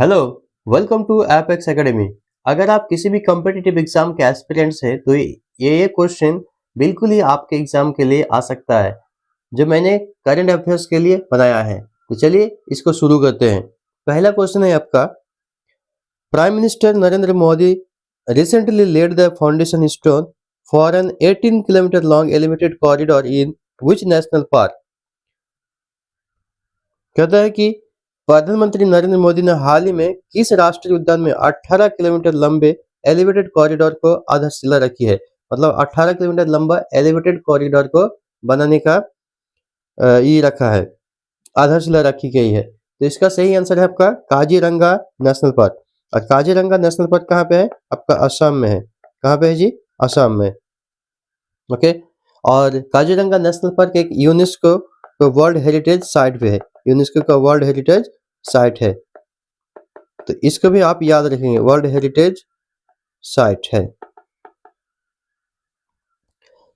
Hello, welcome to Apex Academy. अगर आप किसी भी कॉम्पिटिटिव एग्जाम के एस्पिरेंट्स हैं तो ये क्वेश्चन बिल्कुल ही आपके एग्जाम के लिए आ सकता है, जो मैंने करंट अफेयर्स के लिए बनाया है। तो चलिए इसको शुरू करते हैं। पहला क्वेश्चन है आपका, prime minister Narendra Modi recently laid the foundation stone for an 18-kilometer long elevated corridor in which national park? कहता है कि प्रधानमंत्री नरेंद्र मोदी ने हाल ही में किस राष्ट्रीय उद्यान में 18 किलोमीटर लंबे एलिवेटेड कॉरिडोर को आधारशिला रखी है। मतलब 18 किलोमीटर लंबा एलिवेटेड कॉरिडोर को बनाने का ये रखा है, आधारशिला रखी गई है। तो इसका सही आंसर है आपका काजीरंगा नेशनल पार्क। और काजीरंगा नेशनल पार्क कहाँ पे है? आपका असम में है। कहाँ पे है जी? असम में। ओके। और काजीरंगा नेशनल पार्क एक यूनेस्को वर्ल्ड हेरिटेज साइट पे है। यूनेस्को का वर्ल्ड हेरिटेज साइट है, तो इसको भी आप याद रखेंगे, वर्ल्ड हेरिटेज साइट है।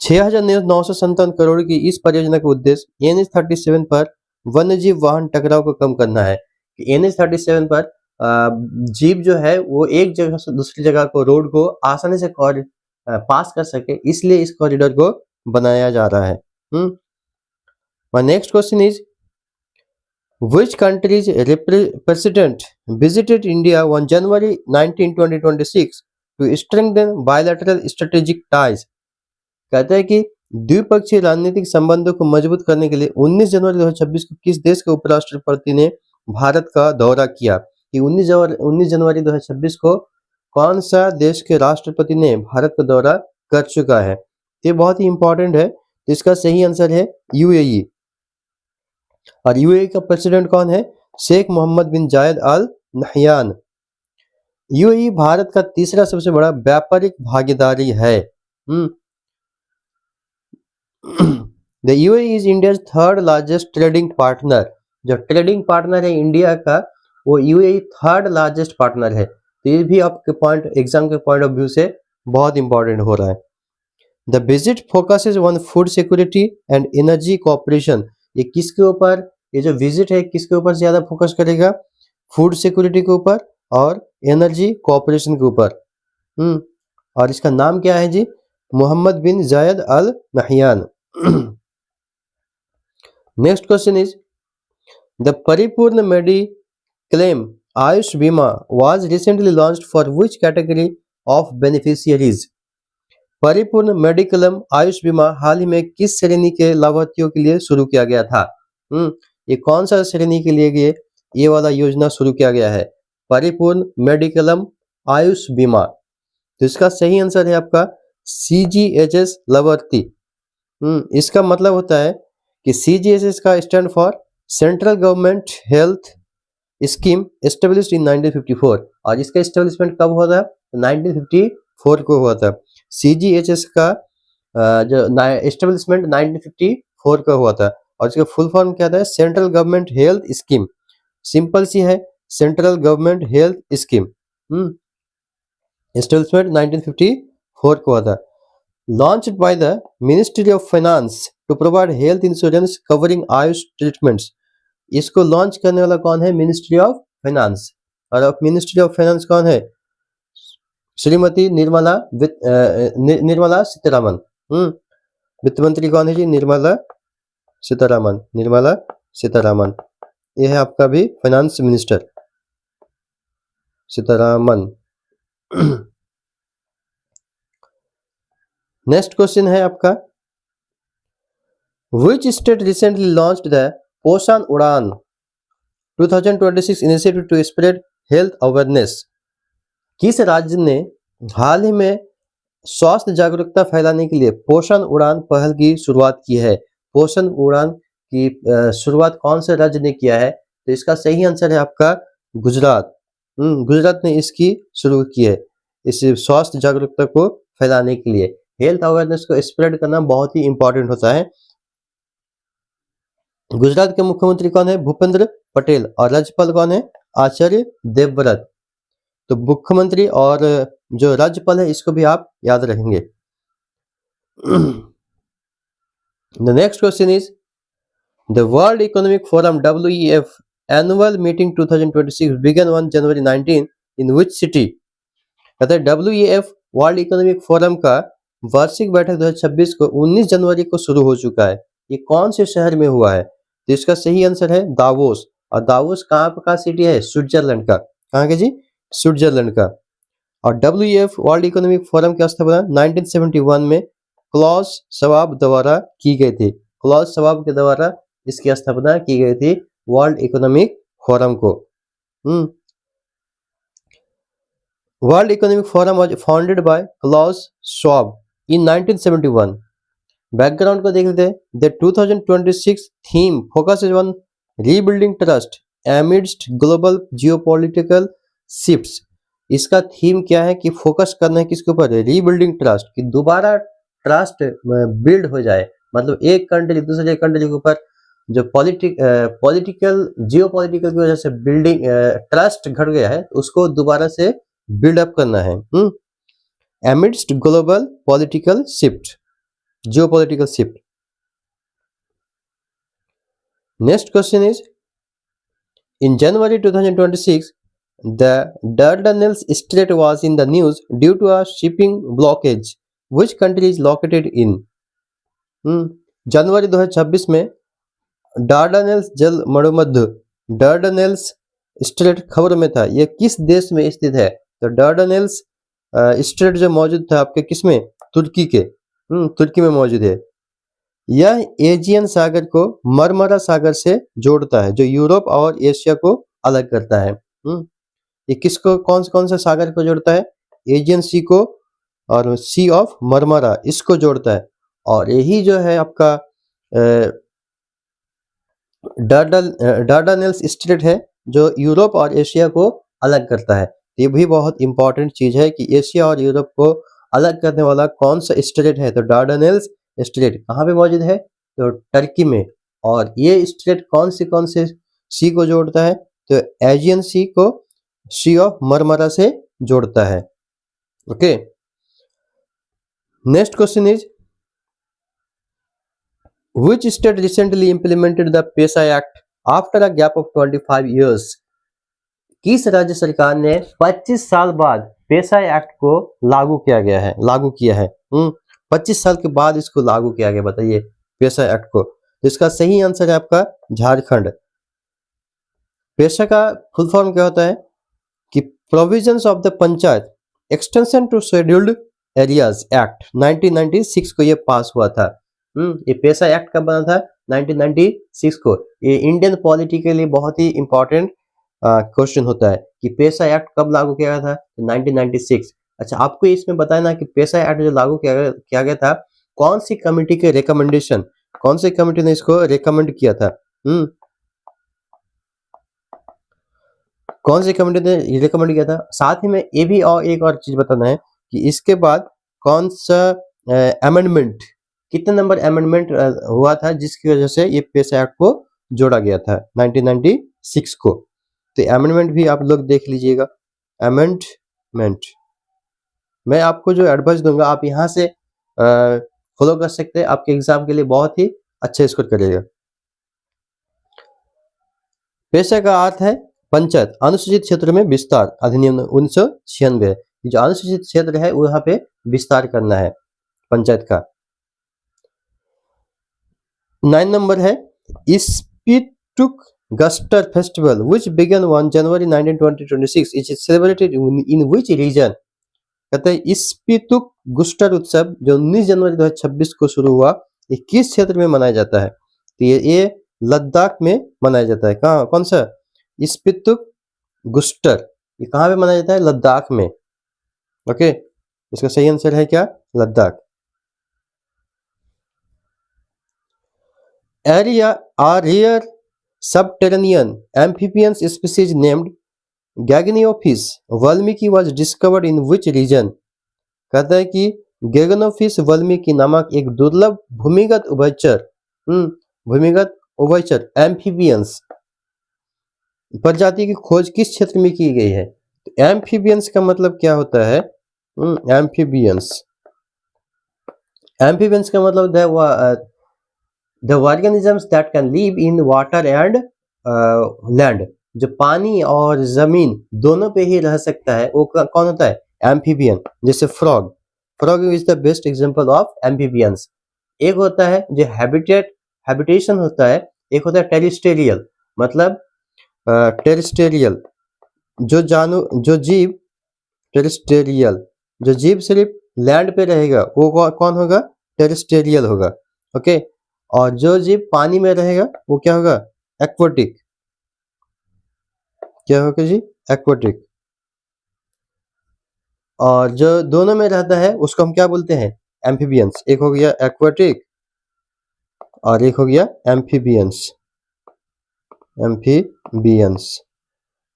6,957 करोड़ की इस परियोजना का उद्देश्य NH-37 पर वन्यजीव वाहन टकराव को कम करना है। NH-37 पर जीव जो है वो एक जगह से दूसरी जगह को, रोड को आसानी से पास कर सके, इसलिए इस कॉरिडोर को बनाया जा रहा है। My next question is, which country's president visited India on January 19, 2026 to strengthen bilateral strategic ties? कहता है कि द्विपक्षीय राजनीतिक संबंधों को मजबूत करने के लिए 19 जनवरी 2026 को किस देश के उपराष्ट्रपति ने भारत का दौरा किया? कि 19 जनवरी 2026 को कौन सा देश के राष्ट्रपति ने भारत का दौरा कर चुका है? ये बहुत ही इंपॉर्टेंट है। तो इसका सही आंसर है यूएई। और यूएई का प्रेसिडेंट कौन है? Sheikh Mohammad bin Zayed Al Nahyan. UAE Bharat का तीसरा सबसे बड़ा व्यापारिक भागीदारी है। The UAE is India's third largest trading partner। जो ट्रेडिंग पार्टनर है इंडिया का, वो यूएई थर्ड लार्जेस्ट पार्टनर है। तो ये भी आपके पॉइंट, एग्जाम के पॉइंट ऑफ व्यू से बहुत इंपॉर्टेंट हो रहा है। The visit focuses on food security and energy cooperation. ये किसके ऊपर, ये जो विजिट है किसके ऊपर ज्यादा फोकस करेगा? फूड सिक्योरिटी के ऊपर और एनर्जी कोऑपरेशन के ऊपर। और इसका नाम क्या है जी? Mohammed bin Zayed Al Nahyan. Next question is, the Paripurna mediclaim Ayush Bima was recently launched for which category of beneficiaries? Paripurna mediclaim Ayush Bima हाल ही में किस श्रेणी के लाभार्थियों के लिए शुरू किया गया था? ये कौन सा श्रेणी के लिए ये वाला योजना शुरू किया गया है? परिपूर्ण मेडिक्लेम आयुष बीमा। तो इसका सही आंसर है आपका CGHS लाभार्थी। इसका मतलब होता है कि CGHS का stand for central government health scheme established in 1954। और इसका एस्टेब्लिशमेंट कब हुआ था? 1954 को हुआ था। CGHS का जो एस्टेब्लिशमेंट 1954 का हुआ था। और इसका फुल फॉर्म क्या था? Central government health scheme. Simple सी है, central government health scheme. Establishment 1954 को हुआ था। Launched by the ministry of finance to provide health insurance covering AYUSH treatments. इसको लॉन्च करने वाला कौन है? Ministry of finance. और मिनिस्ट्री ऑफ फाइनेंस कौन है? श्रीमती निर्मला सीतारामन। वित्त मंत्री कौन है जी? निर्मला सीतारामन। यह है आपका भी finance minister Sitharaman. Next question है आपका, Which state recently launched the पोषण उड़ान 2026 initiative to spread health awareness? किस राज्य ने हाल ही में स्वास्थ्य जागरूकता फैलाने के लिए पोषण उड़ान पहल की शुरुआत की है? पोषण उड़ान की शुरुआत कौन से राज्य ने किया है? तो इसका सही आंसर है आपका गुजरात। गुजरात ने इसकी शुरू की है, इस स्वास्थ्य जागरूकता को फैलाने के लिए। हेल्थ अवेयरनेस को स्प्रेड करना बहुत ही इंपॉर्टेंट होता है। गुजरात के मुख्यमंत्री कौन है? भूपेंद्र पटेल। और राज्यपाल कौन है? आचार्य देवव्रत। तो मुख्यमंत्री और जो राज्यपाल है इसको भी आप याद रखेंगे। The next question is, the world economic forum WEF annual meeting 2026 began 1 January 19 in which city. कहता है WEF वर्ल्ड इकोनॉमिक फोरम का वार्षिक बैठक 2026 को 19 जनवरी को शुरू हो चुका है। ये कौन से शहर में हुआ है? तो इसका सही आंसर है दावोस। और दावोस कहाँ का सिटी है? स्विट्जरलैंड का। कहाँ का जी? स्विट्जरलैंड का। और WEF वर्ल्ड इकोनॉमिक फोरम की स्थापना 1971 में क्लॉस शवाब द्वारा की गई थी। क्लॉस शवाब के द्वारा इसकी स्थापना की गई थी वर्ल्ड इकोनॉमिक फोरम को। World economic forum was founded by Klaus Schwab in 1971। Background को देख लेते हैं। The 2026 theme focuses on rebuilding trust amidst global geopolitical shifts. इसका थीम क्या है कि फोकस करना है किसके ऊपर? रीबिल्डिंग ट्रस्ट, कि दोबारा ट्रस्ट बिल्ड हो जाए। मतलब एक कंट्री दूसरे कंट्री के ऊपर जो पॉलिटिकल जियोपॉलिटिकल की वजह से बिल्डिंग ट्रस्ट घट गया है, उसको दोबारा से बिल्डअप करना है। Amidst global political shift, geopolitical shift. Next question is in January 2026 the Dardanelles Strait was in the news due to a shipping blockage. Which country is located in? जनवरी 2026 में Dardanelles जल मरुमध्य डार्डानेल्स स्ट्रेट खबर में था। यह किस देश में स्थित है? तो डार्डानेल्स स्ट्रेट जो मौजूद था आपके किस में? तुर्की के। तुर्की में मौजूद है। यह एजियन सागर को मरमरा सागर से जोड़ता है, जो यूरोप और एशिया को अलग करता है। ये किसको कौन सा सागर को जोड़ता है? एजियन सी को और सी ऑफ मरमरा, इसको जोड़ता है। और यही जो है आपका डार्डानेल्स स्ट्रेट है जो यूरोप और एशिया को अलग करता है। ये भी बहुत इंपॉर्टेंट चीज है कि एशिया और यूरोप को अलग करने वाला कौन सा स्ट्रेट है? तो डार्डानेल्स स्ट्रेट कहाँ पे मौजूद है? तो टर्की में। और ये स्ट्रेट कौन से सी को जोड़ता है? तो एजियन सी को सी ऑफ मरमरा से जोड़ता है। Okay, next question is which state recently implemented the PESA act after a gap of 25 years. किस राज्य सरकार ने 25 साल बाद पेसा एक्ट को लागू किया है? 25 साल के बाद इसको लागू किया गया, बताइए पेसा एक्ट को। तो इसका सही आंसर है आपका झारखंड। पेशा का फुल फॉर्म क्या होता है? कि provisions of the panchayat extension to scheduled areas act 1996 को ये पास हुआ था। ये पेशा एक्ट कब बना था? 1996 को। ये इंडियन पॉलिटी के लिए बहुत ही इंपॉर्टेंट क्वेश्चन होता है कि पेशा एक्ट कब लागू किया गया था? 1996। अच्छा, आपको इसमें बताना कि पेशा एक्ट जो लागू किया गया था, कौन सी कमेटी के रिकमेंडेशन, कौन सी कमेटी ने इसको रिकमेंड किया था? कौन सी कमेटी ने रिकमेंड किया था? साथ ही में ये भी और एक और चीज बताना है कि इसके बाद कौन सा अमेंडमेंट, कितने नंबर अमेंडमेंट हुआ था जिसकी वजह से ये पेशा एक्ट को जोड़ा गया था 1996 को। तो अमेंडमेंट भी आप लोग देख लीजिएगा। अमेंडमेंट मैं आपको जो एडवाइस दूंगा आप यहाँ से फॉलो कर सकते हैं, आपके एग्जाम के लिए बहुत ही अच्छा स्कोर करेगा। पेशा का अर्थ है पंचायत अनुसूचित क्षेत्र में विस्तार, अधिनियम 1996। जो अनुसूचित क्षेत्र है वहां पे विस्तार करना है पंचायत का। 9 नंबर है Spituk Gustor festival which began 1 January 1926 is celebrated in which region. कहते हैं स्पीतुक गुस्टर उत्सव जो 19 जनवरी 2026 को शुरू हुआ, ये किस क्षेत्र में मनाया जाता है? तो ये लद्दाख में मनाया जाता है। कहाँ, कौन सा? स्पीतुक गुस्टर, ये कहाँ पे मनाया जाता है? लद्दाख में। ओके, इसका सही आंसर है क्या? Ladakh. Area are rare subterranean amphibians species named Gegeneophis Valmiki was discovered in which region। कहता है कि गैगनोफिस वाल्मीकि नामक एक दुर्लभ भूमिगत उभयचर एम्फीबियंस प्रजाति की खोज किस क्षेत्र में की गई है? तो एम्फीबियंस का मतलब क्या होता है? एम्फीबियंस का मतलब the organisms that can live in water and land, जो पानी और जमीन दोनों पे ही रह सकता है, वो कौन होता है? एम्फीबियन। जैसे frog, frog is the best example of amphibians. एक होता है जो हैबिटेशन होता है, एक होता है टेरिस्टेरियल, मतलब टेरिस्टेरियल जो जीव टेरिस्टेरियल, जो जीव सिर्फ लैंड पे रहेगा वो कौन होगा? टेरिस्टेरियल होगा। ओके, और जो जीव पानी में रहेगा वो क्या होगा? एक्वाटिक। क्या होगा जी? एक्वाटिक। और जो दोनों में रहता है उसको हम क्या बोलते हैं? एम्फीबियंस। एक हो गया एक्वाटिक और एक हो गया एम्फीबियंस। एम्फीबियंस।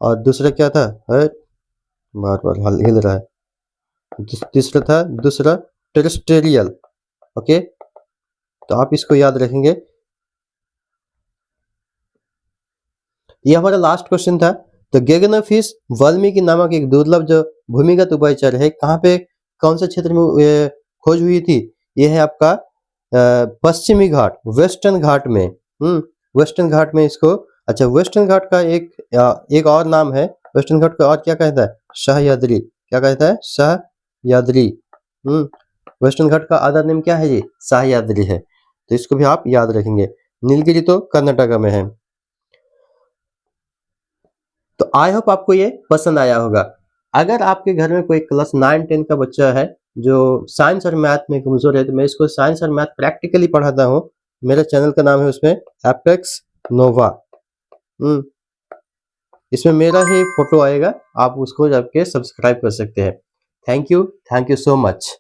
और दूसरा क्या था? बार बार हिल रहा है। तीसरा था, दूसरा टेरेस्ट्रियल। ओके, तो आप इसको याद रखेंगे। ये हमारा लास्ट क्वेश्चन था। तो गेगनोफिश वाल्मीकि नामक एक दुर्लभ जो भूमिगत उभयचर है, कहाँ पे, कौन से क्षेत्र में खोज हुई थी? ये है आपका पश्चिमी घाट, वेस्टर्न घाट में। वेस्टर्न घाट में इसको, अच्छा वेस्टर्न घाट का एक और नाम है, वेस्टर्न घाट का और क्या कहता है? सह्याद्री। क्या कहता है? सह्याद्री। वेस्टर्न घाट का अदर नेम क्या है जी? सह्याद्री है। तो इसको भी आप याद रखेंगे। नीलगिरी तो कर्नाटका में है। तो आई होप आपको ये पसंद आया होगा। अगर आपके घर में कोई क्लास 9-10 का बच्चा है जो साइंस और मैथ में कमजोर है, तो मैं इसको साइंस और मैथ प्रैक्टिकली पढ़ाता हूँ। मेरे चैनल का नाम है उसमें एपेक्स नोवा। इसमें मेरा ही फोटो आएगा, आप उसको जाके सब्सक्राइब कर सकते हैं। Thank you so much.